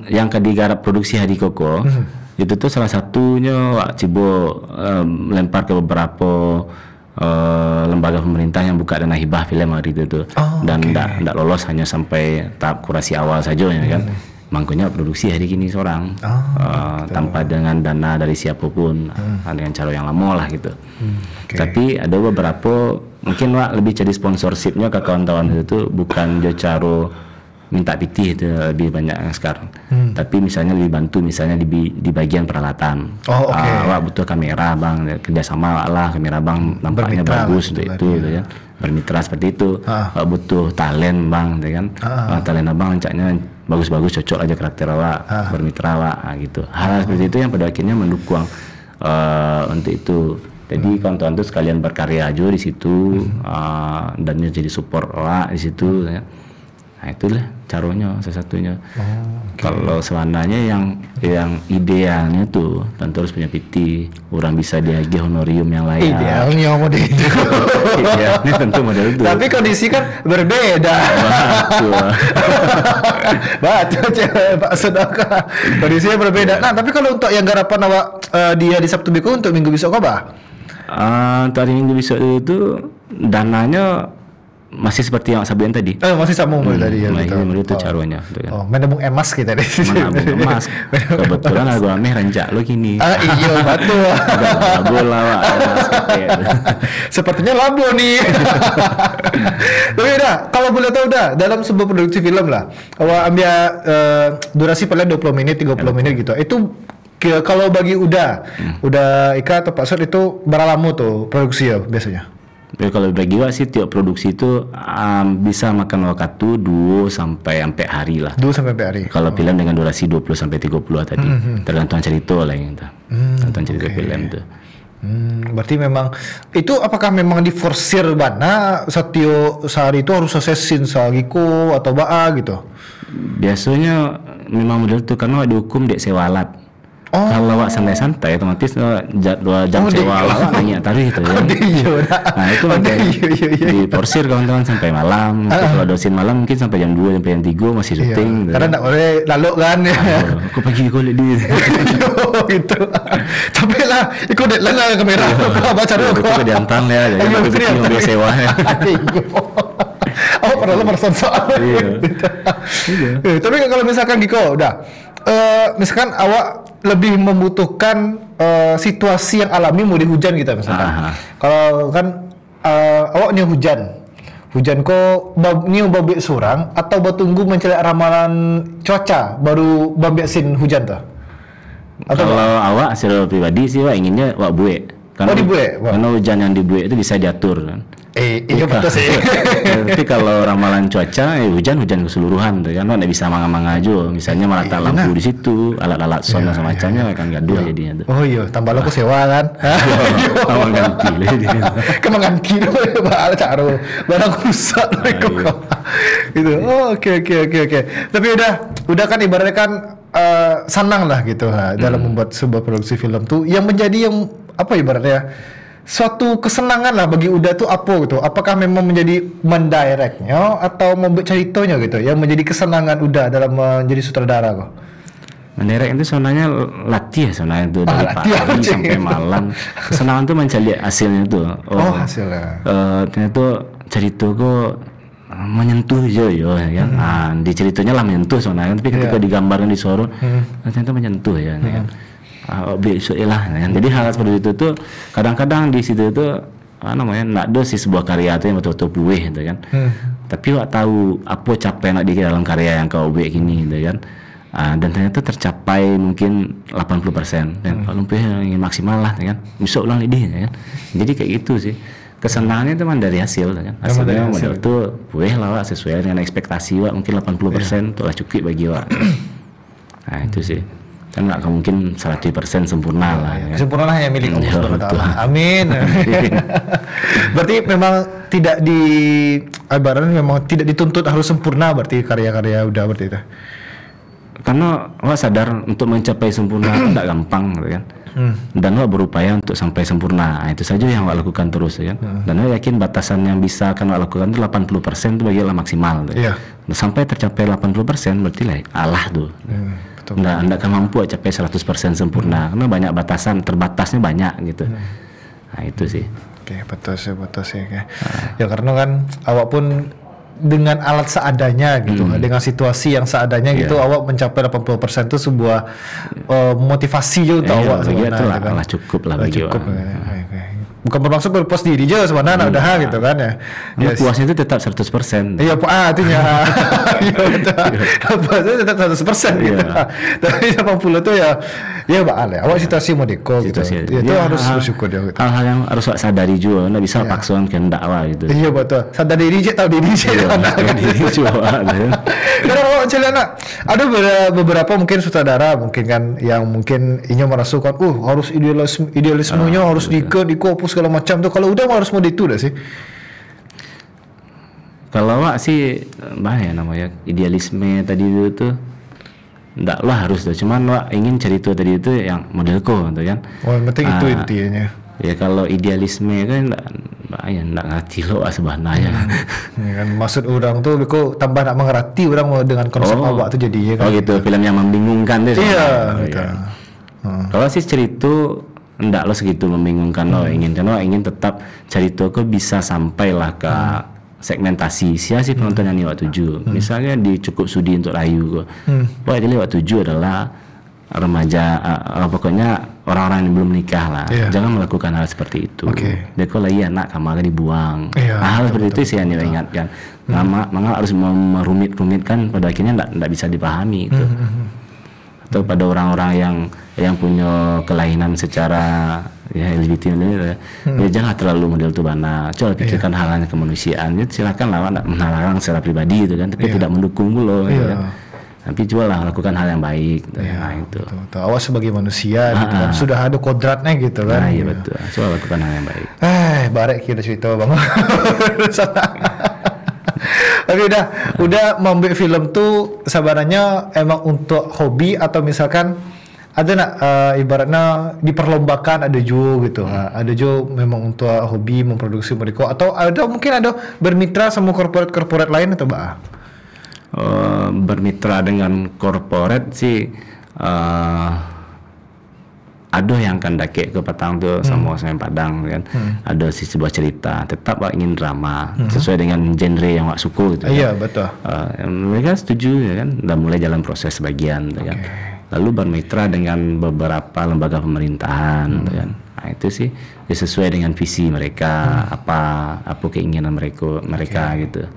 S1: yang digarap produksi Hadi Koko itu tuh salah satunya Wak Cibo lempar ke beberapa lembaga pemerintah yang buka dana hibah film hari itu tuh dan tidak lolos, hanya sampai tahap kurasi awal saja ya kan. Makanya produksi hari ini seorang tanpa dengan dana dari siapapun, dengan cara yang lama lah gitu. Tapi ada beberapa mungkin Wak lebih jadi sponsorshipnya ke kawan-kawan itu bukan cara minta pitih itu lebih banyak yang sekarang. Tapi misalnya lebih bantu misalnya di bagian peralatan. Wak butuh kamera bang, kerjasama lah kamera bang nampaknya bagus untuk itu gitu ya. Bermitra seperti itu. Wak butuh talent bang, gitu kan. Talent abang rancaknya bagus-bagus, cocok aja karakter Wak, bermitra Wak gitu. Hal seperti itu yang pada akhirnya mendukung untuk itu. Jadi kawan-kawan itu sekalian berkarya aja di situ dan jadi support Wak di situ ya. Nah itulah caranya salah satunya. Kalau sebenarnya yang idealnya tuh tentu harus punya PT, orang bisa diagih honorium yang layak.
S3: Idealnya model itu.
S1: Idealnya tentu model itu.
S3: Tapi kondisi kan berbeda. Betul Pak Sedaka. Kondisinya berbeda. Nah tapi kalau untuk yang garapan awak dia di Sabtu Biko untuk minggu besok apa?
S1: Hari Minggu besok itu dananya masih seperti yang sabian tadi.
S3: Masih sambung tadi ya.
S1: Itu caranya gitu kan.
S3: Mana bung emas kita deh.
S1: Mana bung emas. Kebetulan lagu ameh rancak lo gini.
S3: Iya betul.
S1: Labo lah.
S3: Sepertinya labo nih. Tapi udah, kalau boleh tahu dah dalam sebuah produksi film lah, awak ambil durasi paling 20 menit, 30 menit gitu. Itu kalau bagi udah Ika atau Pak Sud itu berapa lama tuh produksi ya biasanya?
S1: Ya, kalau bagi gua sih tiap produksi itu bisa makan waktu 2 sampai hari lah.
S3: 2 sampai hari.
S1: Kalau film dengan durasi 20 sampai 30 tadi. Tergantung cerita lah yang itu. Tergantung cerita film tu.
S3: Berarti memang itu apakah memang diforsir bana setiap sehari itu harus selesai scene sagiko atau baa gitu?
S1: Biasanya memang model tu karena dihukum dek sewa alat. Kalau awak santai-santai otomatis 2 jam sewa alat banyak tarikh itu ya. Nah itu diporsir kawan-kawan sampai malam. Kalau dosin malam mungkin sampai jam 2 sampai jam 3 masih syuting.
S3: Karena tak boleh lalu kan.
S1: Aku pagi golek di
S3: gitu. Tapi lah ikut deadline lah kamera. Kau baca dulu.
S1: Aku kedantan ya. Jadi aku ambil sewa.
S3: Awak pernah merasa soal. Tapi kalau misalkan Giko udah misalkan awak lebih membutuhkan situasi yang alami mau di hujan gitu misalkan. Kalau kan awak ni hujan ko ni babek surang atau bertunggu mencari ramalan cuaca baru babek sin hujan tu.
S1: Atau kalau awak secara pribadi sih awak inginnya awak buek. Karena hujan yang dibuek itu bisa diatur kan.
S3: Iya betul sih.
S1: Tapi kalau ramalan cuaca, hujan keseluruhan tuh kan, nggak bisa manga-manga aja. Misalnya merata lampu di situ, alat-alat sound dan semacamnya kan gaduh jadinya tuh.
S3: Oh iya, tambah lo sewa kan?
S1: Tambah ganti lah jadinya.
S3: Kemang ganti lo, alat caro, barang rusak mereka. Itu. Oke. Tapi udah kan ibaratnya kan senang lah gitu dalam membuat sebuah produksi film tuh, yang menjadi yang apa ibaratnya? Suatu kesenangan lah bagi Uda tuh apa gitu. Apakah memang menjadi mendirectnya atau membuat ceritanya gitu yang menjadi kesenangan Uda dalam menjadi sutradara kok?
S1: Mendirect itu sebenarnya latih sebenarnya itu dari pagi sampai malam. Kesenangan tuh mencari hasilnya tuh.
S3: Hasilnya.
S1: Ternyata cerita kok menyentuh ya kan. Di ceritanya lah menyentuh sebenarnya, tapi ketika digambarkan di sorot ternyata menyentuh ya kan. Besok lah kan. Jadi hal seperti itu tuh kadang-kadang di situ tuh nak ada sih sebuah karya itu yang betul-betul buih gitu kan. Tapi awak tahu apa capaian nak di dalam karya yang kau buat gini gitu kan. Dan ternyata tercapai mungkin 80% dan kalau ingin maksimal lah kan. Besok ulang lagi kan. Jadi kayak gitu sih. Kesenangannya itu dari hasil kan. Hasilnya model tuh buih lah sesuai dengan ekspektasi awak mungkin 80% itu lah cukup bagi awak. Nah itu sih. Kan nggak mungkin 100% sempurna lah. Ya.
S3: Sempurna lah yang milik Allah Subhanahu wa Ta'ala. Amin. Berarti memang tidak ibaratnya memang tidak dituntut harus sempurna berarti karya-karya udah berarti itu.
S1: Karena awak sadar untuk mencapai sempurna tidak gampang gitu kan. Dan awak berupaya untuk sampai sempurna. Itu saja yang awak lakukan terus ya kan. Dan awak yakin batasan yang bisa akan awak lakukan itu 80% itu bagilah maksimal. Gitu. Sampai tercapai 80% berarti lah Allah tuh. Anda akan mampu capai 100% sempurna karena banyak batasan, terbatasnya banyak gitu. Nah itu sih.
S3: Oke, betul sih. Ya karena kan awak pun dengan alat seadanya gitu, dengan situasi yang seadanya gitu, awak mencapai 80% itu sebuah motivasi juga untuk awak sebenarnya.
S1: Lah cukup lah bagi awak.
S3: Bukan bermaksud berpuas diri aja sebenarnya udah gitu kan ya.
S1: Puasnya itu tetap 100%.
S3: Iya, artinya. Iya betul. Puasnya tetap 100% gitu. Tapi 80 tuh ya baal ya. Awak situasi mau deko gitu. Itu harus bersyukur dia gitu.
S1: Hal-hal yang harus awak sadari juga, enggak bisa paksakan kehendak awak gitu.
S3: Iya betul. Sadar diri je, tahu diri je.
S1: Diri juga.
S3: Karena awak celana ada beberapa mungkin sutradara mungkin kan yang mungkin inya merasukan harus idealismenya harus diko segala macam tuh. Kalau udah harus mau itu dah sih.
S1: Kalau awak sih namanya idealisme tadi itu tuh enggak lah harus tuh. Cuman awak ingin cerita tadi itu yang modelku gitu kan.
S3: Yang penting itu intinya.
S1: Ya kalau idealisme kan enggak ngerti lo sebenarnya.
S3: Kan maksud orang tuh kok tambah nak mengerti orang dengan konsep awak tuh jadi kan.
S1: Gitu, film yang membingungkan tuh.
S3: Iya, betul.
S1: Kalau sih cerita enggak lo segitu membingungkan lo ingin tetap cerita kok bisa sampailah ke segmentasi siapa sih penonton yang lewat 7. Misalnya di Cukup Sudi untuk Rayu kok. Jadi lewat 7 adalah remaja, pokoknya orang-orang yang belum nikah lah. Jangan melakukan hal seperti itu. Dia kalau iya anak kamar dibuang. Hal seperti itu saya ingatkan. Maka harus merumit-rumitkan, pada akhirnya tidak bisa dipahami itu. Atau pada orang-orang yang punya kelainan secara LGBT ya jangan terlalu model tubana. Coba pikirkan hal-hal kemanusiaan. Silakan lah, tidak melarang secara pribadi itu kan, tapi tidak mendukung dulu. Gitu kan. Tapi cobalah lakukan hal yang baik. Nah itu.
S3: Betul. Awak sebagai manusia gitu kan, sudah ada kodratnya gitu kan.
S1: Nah iya betul. Coba lakukan hal yang baik.
S3: Barek kita cerita bang. Tapi udah membuat film tuh sebenarnya emang untuk hobi atau misalkan ada nak ibaratnya diperlombakan, ada juga gitu. Ada juga memang untuk hobi memproduksi mereka, atau ada mungkin ada bermitra sama korporat lain atau bah?
S1: Bermitra dengan korporat sih ada yang akan dakek ke Patang tuh sama Padang kan. Ada sih sebuah cerita, tetap ingin drama sesuai dengan genre yang wak suku gitu.
S3: Iya betul.
S1: Mereka setuju ya kan, dan mulai jalan proses sebagian gitu kan. Lalu bermitra dengan beberapa lembaga pemerintahan gitu kan. Nah itu sih ya sesuai dengan visi mereka, apa keinginan mereka gitu.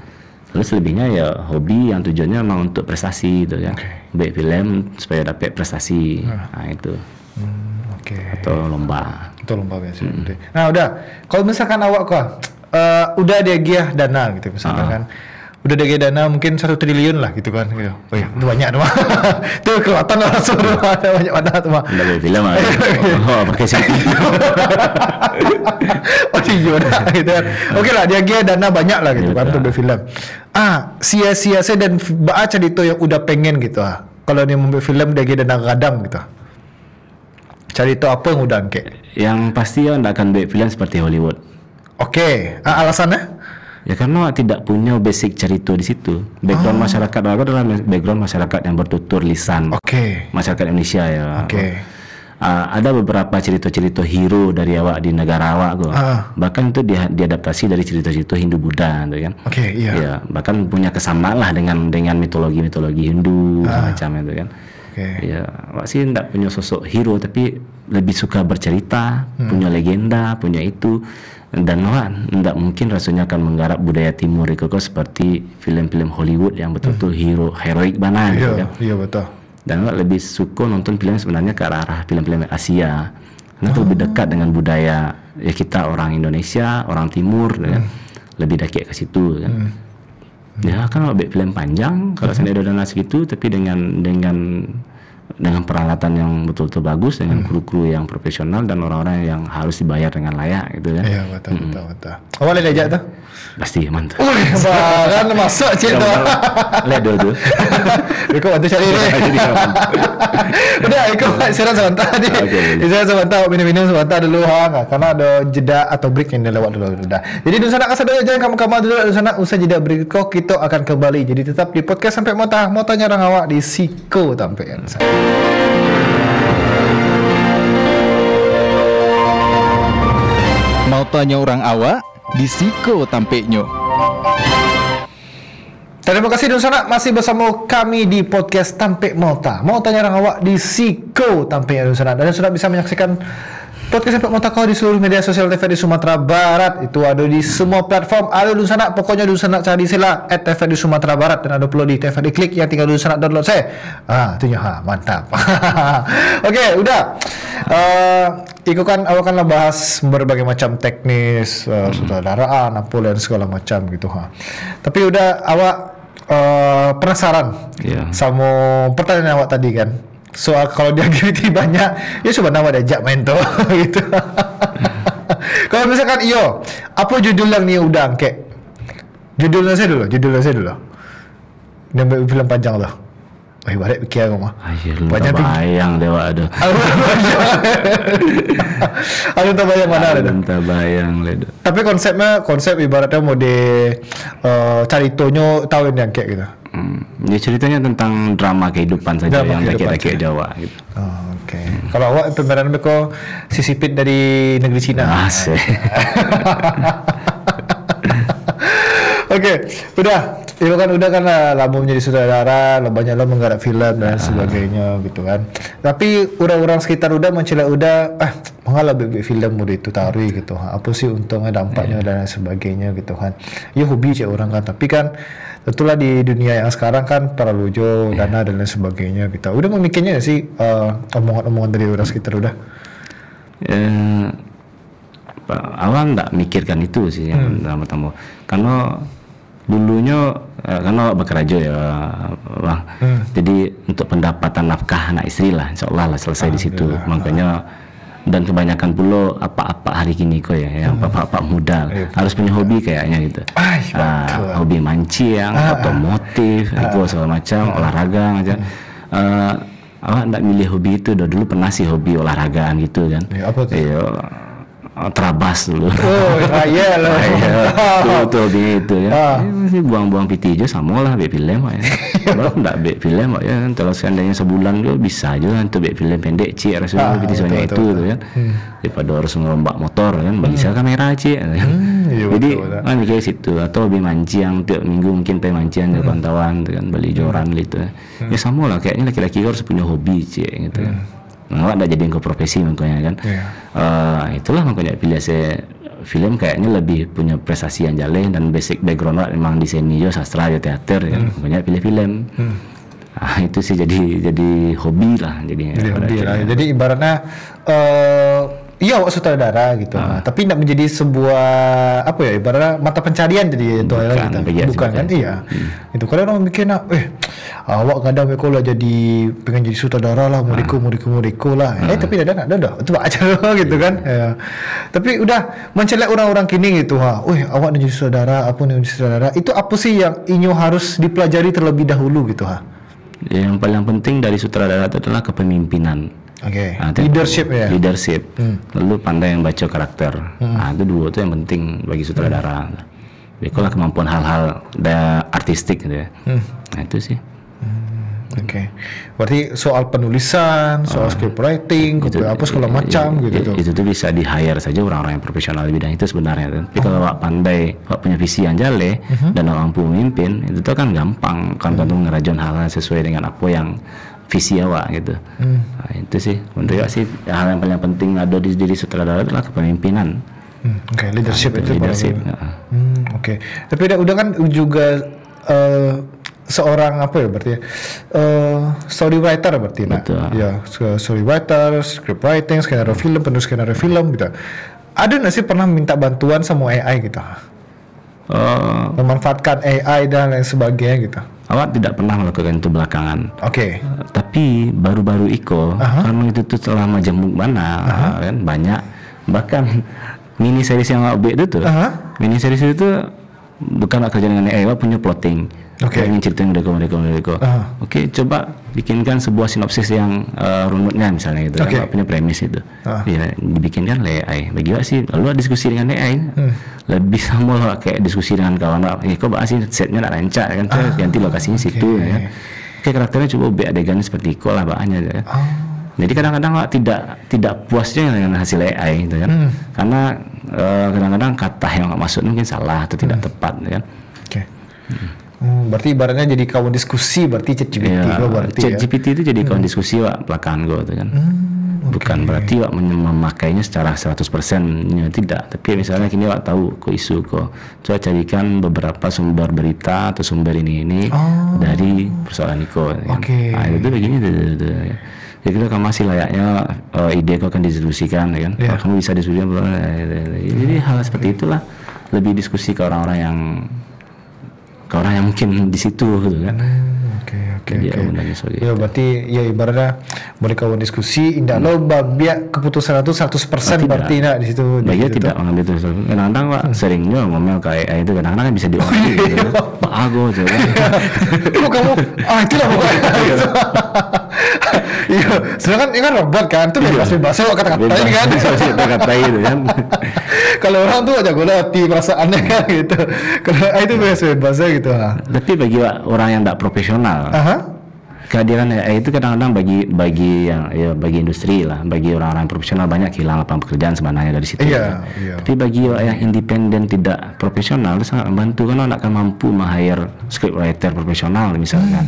S1: Lalu selebihnya ya hobi yang tujuannya memang untuk prestasi gitu kan. Baik film supaya dapat prestasi. Nah itu. Atau lomba.
S3: Atau lomba biasa. Nah udah, kalau misalkan awak kok udah ada giah dana gitu misalkan kan. Udah ada dana mungkin 1 triliun lah gitu kan gitu. Oh iya, itu banyak tuh. Itu kelihatan lah semua ada banyak dana tuh mah.
S1: Udah film lah. Pakai sih.
S3: Iya gitu kan. Oke lah, dia dana banyak lah gitu kan untuk film. Sia-sia dan baca itu yang udah pengen gitu kalau dia membuat film dia dana kadang gitu. Cari itu apa yang udah angke? Yang
S1: pasti ya tidak akan buat film seperti Hollywood.
S3: Alasannya?
S1: Ya karena tidak punya basic cerita di situ. Background masyarakat aku adalah background masyarakat yang bertutur lisan. Masyarakat Indonesia ya. Ada beberapa cerita-cerita hero dari awak di negara awak kok. Bahkan itu diadaptasi dari cerita-cerita Hindu Buddha gitu kan. Ya, bahkan punya kesamaan lah dengan mitologi Hindu macam itu kan. Ya, awak sih tidak punya sosok hero tapi lebih suka bercerita, punya legenda, punya itu. Dan awak tidak mungkin rasanya akan menggarap budaya timur itu kok seperti film-film Hollywood yang betul-betul heroik banget gitu kan. Iya betul. Dan awak lebih suka nonton film sebenarnya ke arah film-film Asia. Karena itu lebih dekat dengan budaya ya kita orang Indonesia, orang timur kan. Lebih dekat ke situ kan. Ya kan awak buat film panjang kalau saya ada dana segitu tapi dengan peralatan yang betul-betul bagus, dengan kru-kru yang profesional dan orang-orang yang harus dibayar dengan layak gitu kan. Iya betul.
S3: Awak boleh diajak tuh?
S1: Pasti mantap.
S3: Kan masuk cik tu.
S1: Lihat dulu.
S3: Ikut bantu cari ni. Udah ikut istirahat sebentar ni. Istirahat sebentar, minum-minum sebentar dulu karena ada jeda atau break yang dah lewat dulu dah. Jadi dun sanak kasar jangan kamu dulu dun sanak usai jeda break kau kita akan kembali. Jadi tetap di podcast sampai mau tanya orang awak di Siko Tampian.
S2: Mau tanya orang awak di Siko Tampeknyo.
S3: Terima kasih Dun Sanak masih bersama kami di podcast Tampek Mota. Mau tanya orang awak di Siko Tampeknyo Dun Sanak. Dan sudah bisa menyaksikan podcast Tampek Mota kau di seluruh media sosial TVRI Sumatera Barat. Itu ada di semua platform. Ada Dun Sanak, pokoknya Dun Sanak cari sila @TVRI Sumatera Barat dan ada upload di TVRI Klik yang tinggal Dun Sanak download saya. Itunya mantap. Oke, udah. Iku kan awak kan bahas berbagai macam teknis sutradaraan apa dan segala macam gitu Tapi udah awak penasaran sama pertanyaan awak tadi kan. Soal kalau dia activity banyak, ya coba nama diajak main tuh gitu. Kalau misalkan apa judul yang ni udang kek? Judulnya saya dulu. Dia film panjang lah. Balik fikir aku mah.
S1: Banyak bayang dewa ada.
S3: Ada terbayang mana ada?
S1: Terbayang ledo.
S3: Tapi konsep ibaratnya mode caritonyo tahu yang kayak gitu.
S1: Ya ceritanya tentang drama kehidupan saja yang kakek-kakek Jawa gitu.
S3: Kalau awak pemeran mereka sisipit dari negeri Cina. Oke, udah. Itu kan udah kan lama menjadi sutradara, banyak lo menggarap film dan sebagainya gitu kan. Tapi orang-orang sekitar udah mencela udah mengalah film udah itu tarui gitu. Apa sih untungnya, dampaknya dan sebagainya gitu kan. Ya hobi cek orang kan, tapi kan tentulah di dunia yang sekarang kan terlalu jauh dana dan lain sebagainya gitu. Udah memikirnya sih omongan-omongan dari orang sekitar udah.
S1: Awal nggak mikirkan itu sih yang pertama. Karena dulunya karena bekerja ya bang, jadi untuk pendapatan nafkah anak istri lah, insyaallah lah selesai di situ. Makanya dan kebanyakan pula apa-apa hari gini kok ya, yang bapak-bapak muda harus punya hobi kayaknya gitu. Hobi mancing, otomotif, segala macam, olahraga macam. Awak nggak milih hobi itu, dulu pernah sih hobi olahragaan gitu kan.
S3: Apa tuh?
S1: Terabas dulu.
S3: Iya loh.
S1: Tuh gitu ya. Masih buang-buang PT aja sama lah bek film ya. Kalau enggak bek film ya kan, kalau seandainya sebulan juga bisa aja untuk bek film pendek cik rasanya PT soalnya itu tuh kan. Daripada harus ngerombak motor kan, bagi saya kamera cik. Jadi kan mikir situ, atau hobi mancing tiap minggu mungkin pergi mancing dengan kawan-kawan kan, beli joran gitu. Ya sama lah kayaknya laki-laki harus punya hobi cik gitu kan. Nggak ada jadiin ke profesi makanya kan. Itulah makanya pilih saya film kayaknya lebih punya prestasi yang jalan dan basic background memang di seni jo, sastra jo, teater kan, makanya pilih film. Itu sih jadi hobi lah jadinya.
S3: Jadi ibaratnya iya awak sutradara gitu, tapi tidak menjadi sebuah apa ya, ibaratnya mata pencarian jadi itu gitu. Bukan kan? Iya. Itu kalau orang mikir awak kadang mereka lah jadi pengen jadi sutradara lah, muriko lah. Tapi ada itu aja gitu kan. Ya. Tapi udah mencelak orang-orang kini gitu awak nak jadi sutradara, apa nih jadi sutradara? Itu apa sih yang inyo harus dipelajari terlebih dahulu gitu
S1: Yang paling penting dari sutradara itu adalah kepemimpinan.
S3: Leadership ya.
S1: Lalu pandai yang baca karakter. Itu dua itu yang penting bagi sutradara. Itulah kemampuan hal-hal artistik gitu ya. Itu sih.
S3: Berarti soal penulisan, soal script writing, apa segala macam gitu.
S1: Itu tuh bisa di hire saja orang-orang yang profesional di bidang itu sebenarnya. Tapi kalau awak pandai, awak punya visi yang jale dan awak mampu memimpin, itu tuh kan gampang. Kan tentu ngerajon hal-hal sesuai dengan apa yang visi awak gitu. Itu sih menurut saya sih hal yang paling penting ada di diri sutradara adalah kepemimpinan.
S3: Leadership itu Tapi udah kan juga seorang apa ya berarti story writer berarti ya, story writer, script writing, skenario film, penulis skenario film gitu. Ada nggak sih pernah minta bantuan sama AI gitu? Memanfaatkan AI dan lain sebagainya gitu.
S1: Awak tidak pernah melakukan itu belakangan. Tapi baru-baru karena itu tuh selama jambuk mana kan banyak, bahkan mini series yang awak buat itu mini series itu bukan kerja dengan AI, awak punya plotting. Ingin cerita yang mereka. Coba bikinkan sebuah sinopsis yang runutnya misalnya gitu. Kan punya premis itu. Ya, dibikinkan oleh AI. Bagi awak sih, lalu diskusi dengan AI. Lebih sama lah kayak diskusi dengan kawan. Kok bahas sih setnya nak rancak kan? Ganti lokasinya situ ya. Karakternya coba buat adegan seperti itu lah bahannya. Ya. Jadi kadang-kadang awak tidak puasnya dengan hasil AI gitu kan. Karena kadang-kadang kata yang awak maksud mungkin salah atau tidak tepat kan.
S3: Berarti ibaratnya jadi kawan diskusi berarti ChatGPT
S1: ChatGPT itu jadi kawan diskusi wak belakangan gue tuh kan. Bukan berarti wak memakainya secara 100% tidak, tapi misalnya kini wak tahu kok isu kok coba carikan beberapa sumber berita atau sumber ini dari persoalan itu kan. Itu begini tuh. Jadi kita masih layaknya ide kau akan didiskusikan kan. Kamu bisa diskusikan jadi hal seperti itulah, lebih diskusi ke orang-orang yang mungkin di situ gitu kan.
S3: Ya berarti ya ibaratnya boleh kawan diskusi indah lo biar keputusan itu 100% berarti nak di situ.
S1: Dia tidak mengambil itu. Kadang-kadang Pak seringnya ngomel kayak itu kadang-kadang bisa diomongin gitu. Pak Ago coba.
S3: Kamu itulah pokoknya. Iya, sedangkan ini kan robot kan, itu bebas kata-kata ini kan.
S1: Kata itu kan.
S3: Kalau orang tuh jago hati perasaannya kan gitu. Kalau itu bebas gitu.
S1: Tapi bagi orang yang tidak profesional, kehadiran AI itu kadang-kadang bagi industri lah, bagi orang-orang profesional banyak hilang lapangan pekerjaan sebenarnya dari situ. Tapi bagi yang independen tidak profesional itu sangat membantu, karena anak akan mampu meng-hire scriptwriter profesional misalkan.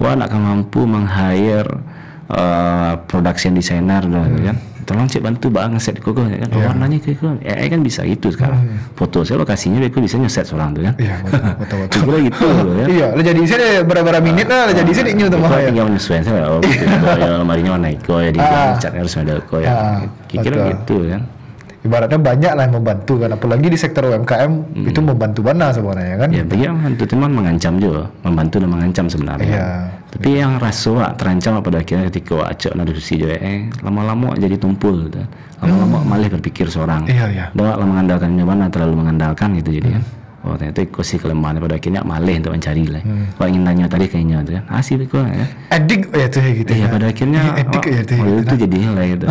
S1: Anak akan mampu meng-hire production designer kan. Tolong cik bantu bang set kau kan, warnanya kau AI kan bisa gitu sekarang. Foto saya lokasinya kau bisa nyeset seorang tu kan. Betul gitu kan.
S3: Iya, lah jadi saya berapa minit lah, jadi saya nyu tu mah.
S1: Tinggal menyesuaikan saya. Lamarinya warna kau ya, di cat harus ada kau ya. Kira gitu kan.
S3: Ibaratnya banyak lah yang membantu kan, apalagi di sektor UMKM itu membantu banget sebenarnya kan.
S1: Ya, bagi yang membantu teman mengancam juga, membantu dan mengancam sebenarnya. Tapi yang rasa terancam pada akhirnya ketika acak nak diskusi juga, lama-lama jadi tumpul, lama-lama malah berpikir seorang. Dah lah mengandalkannya mana, terlalu mengandalkan gitu jadi kan. Oh ternyata ikosi kelemahan pada akhirnya malah untuk mencari lah. Kalau ingin tanya tadi kayaknya tu kan, asih kau ya.
S3: Edik ya tu gitu.
S1: Iya pada akhirnya itu jadi lah gitu.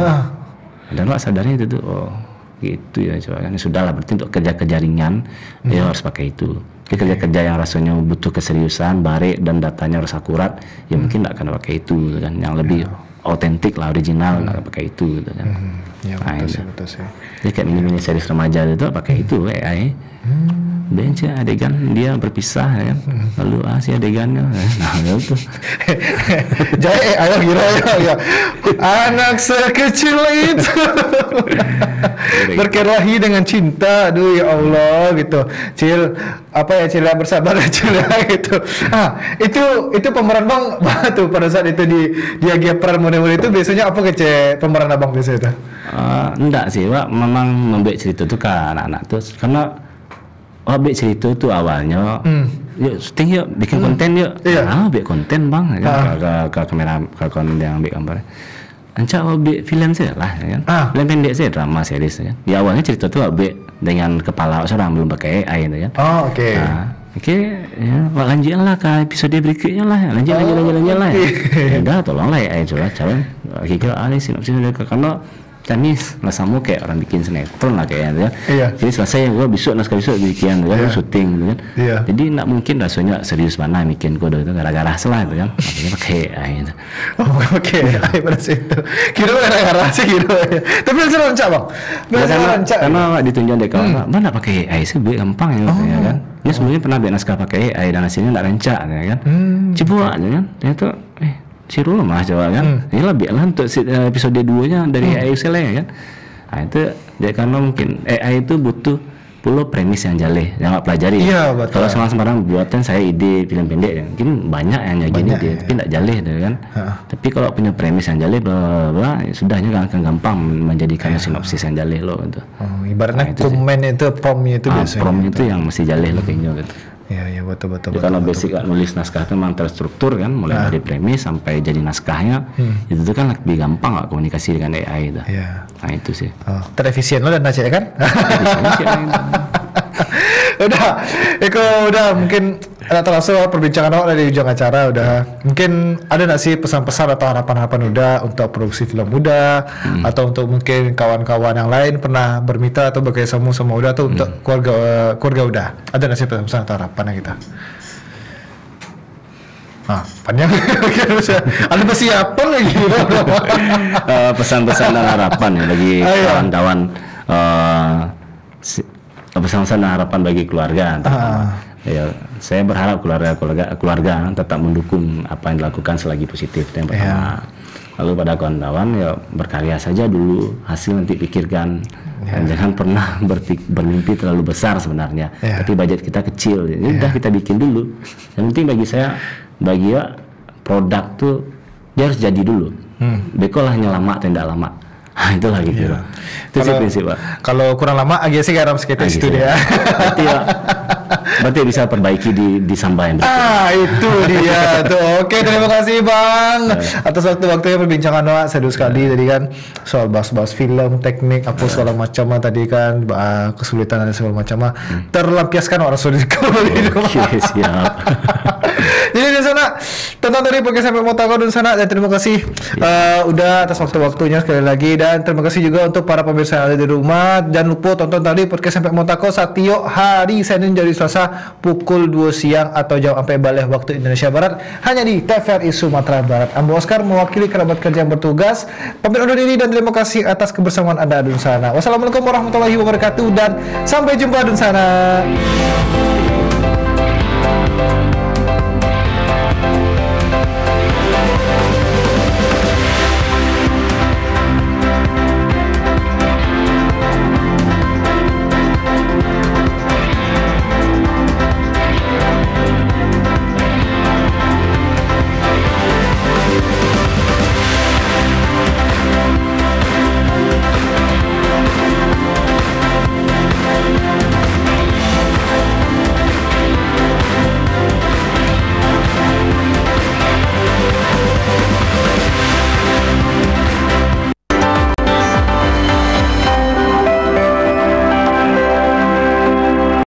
S1: Dan lo sadarnya itu tuh, gitu ya, coba kan sudahlah, berarti untuk kerja-kerja ringan ya harus pakai itu. Kerja-kerja yang rasanya butuh keseriusan, barek dan datanya harus akurat, ya mungkin tak akan pakai itu kan, yang lebih autentik lah, original tak pakai itu gitu kan.
S3: Betul sih.
S1: Jadi kayak mini series remaja itu pakai itu AI. Dia adegan dia berpisah ya kan, lalu si adegannya nah itu
S3: jadi ayo kira ya anak sekecil itu berkelahi dengan cinta, aduh ya Allah gitu. Cil apa ya, Cil bersabar Cil gitu. Itu pemeran bang tuh pada saat itu dia peran model itu biasanya apa kece pemeran abang biasa itu?
S1: Enggak sih Pak, memang membuat cerita tuh ke anak-anak tuh karena buat cerita tu awalnya, yuk syuting yuk, bikin konten yuk. Buat konten bang, ke kamera, ke konten yang ambil gambar. Ancak buat film saya lah, kan? Film pendek saya, drama series kan. Di awalnya cerita tu buat dengan kepala seorang, belum pakai AI kan. Oke, ya, lanjutlah ke episode berikutnya lah. Lanjut lah. Dah, tolonglah AI coba. Kira sinopsis karena kami sama kayak orang bikin sinetron lah kayaknya ya. Jadi selesai gua besok bikin syuting gitu kan. Jadi nak mungkin rasanya serius mana bikin kode itu gara-gara salah itu kan. Makanya pakai AI itu.
S3: Pakai AI pada situ. Kira gara-gara sih kira. Tapi langsung rancak bang.
S1: Karena ditunjuk dek kawan, mana pakai AI sih gampang ya kan. Ini sebelumnya pernah bikin naskah pakai AI dan hasilnya tak rancak ya kan. Coba aja kan. Ternyata Ciro mah coba kan. Inilah biarlah untuk episode 2-nya dari AI Sele kan. Itu dia karena mungkin AI itu butuh pula premis yang jaleh, yang nggak pelajari.
S3: Iya betul.
S1: Kalau sembarang buatan saya ide film pendek, mungkin banyak yang gini dia, tapi nggak jaleh kan. Tapi kalau punya premis yang jaleh, ya sudahnya akan gampang menjadikan sinopsis yang jaleh lo gitu.
S3: Ibaratnya komen itu promnya itu biasanya.
S1: Prom itu yang mesti jaleh lo kayaknya gitu.
S3: Ya betul.
S1: Karena basic nulis naskah itu memang terstruktur kan, mulai dari premis sampai jadi naskahnya, itu tuh kan lebih gampang gak komunikasi dengan AI itu. Nah itu sih.
S3: Terefisien lo dan Aceh kan? udah mungkin terasa perbincangan awal dari ujung acara udah. Mungkin ada nggak sih pesan-pesan atau harapan-harapan udah untuk produksi film muda atau untuk mungkin kawan-kawan yang lain pernah bermitra atau bekerja sama udah atau untuk keluarga udah, ada nggak sih pesan-pesan atau harapannya kita? Panjang ada persiapan lagi.
S1: Pesan-pesan dan harapan ya bagi kawan-kawan, pesan-pesan dan harapan bagi keluarga. Ya, saya berharap keluarga tetap mendukung apa yang dilakukan selagi positif, itu yang pertama. Lalu pada kawan-kawan ya berkarya saja dulu, hasil nanti pikirkan. Dan jangan pernah bermimpi terlalu besar sebenarnya. Tapi budget kita kecil, jadi udah kita bikin dulu. Yang penting bagi saya, produk tuh dia harus jadi dulu. Beko lah hanya lama atau tidak lama. Itulah gitu. Itu sih prinsip Pak.
S3: Kalau kurang lama agak sih garam sekitar itu dia.
S1: Berarti bisa perbaiki di sambahan.
S3: Itu dia tuh. Oke, terima kasih Bang atas waktu-waktunya perbincangan seru sekali tadi kan soal bahas-bahas film, teknik apa segala macam tadi kan, kesulitan dan segala macam terlampiaskan orang sudah. Oke,
S1: siap.
S3: Jadi sana tonton dari podcast sampai Motago Dun sana, dan terima kasih udah atas waktu-waktunya sekali lagi, dan terima kasih juga untuk para pemirsa yang ada di rumah. Jangan lupa tonton tadi podcast sampai Motago setiap hari Senin dari Selasa pukul 2 siang atau jam sampai balik waktu Indonesia Barat hanya di TVRI Sumatera Barat. Ambo Oscar mewakili kerabat kerja yang bertugas pamit undur diri, dan terima kasih atas kebersamaan Anda Dun sana. Wassalamualaikum warahmatullahi wabarakatuh, dan sampai jumpa Dun sana.